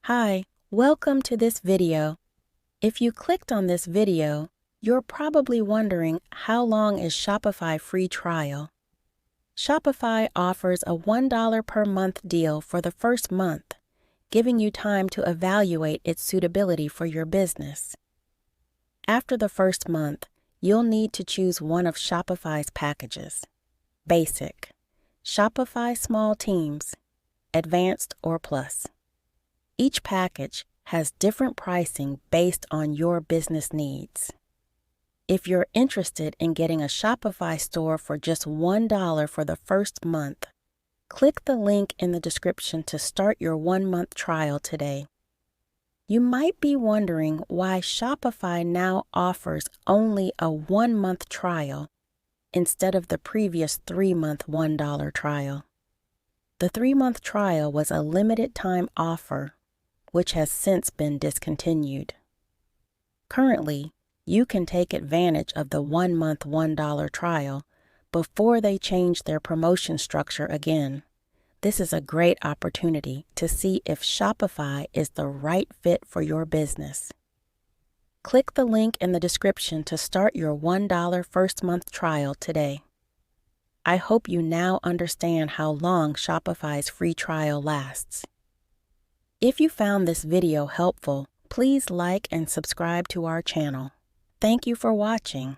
Hi, welcome to this video. If you clicked on this video, you're probably wondering how long is Shopify free trial. Shopify offers a $1 per month deal for the first month, giving you time to evaluate its suitability for your business. After the first month, you'll need to choose one of Shopify's packages: Basic, Shopify Small Teams, Advanced, or Plus. Each package has different pricing based on your business needs. If you're interested in getting a Shopify store for just $1 for the first month, click the link in the description to start your 1-month trial today. You might be wondering why Shopify now offers only a 1-month trial instead of the previous 3-month $1 trial. The 3-month trial was a limited time offer, which has since been discontinued. Currently, you can take advantage of the 1-month $1 trial before they change their promotion structure again. This is a great opportunity to see if Shopify is the right fit for your business. Click the link in the description to start your $1 first month trial today. I hope you now understand how long Shopify's free trial lasts. If you found this video helpful, please like and subscribe to our channel. Thank you for watching.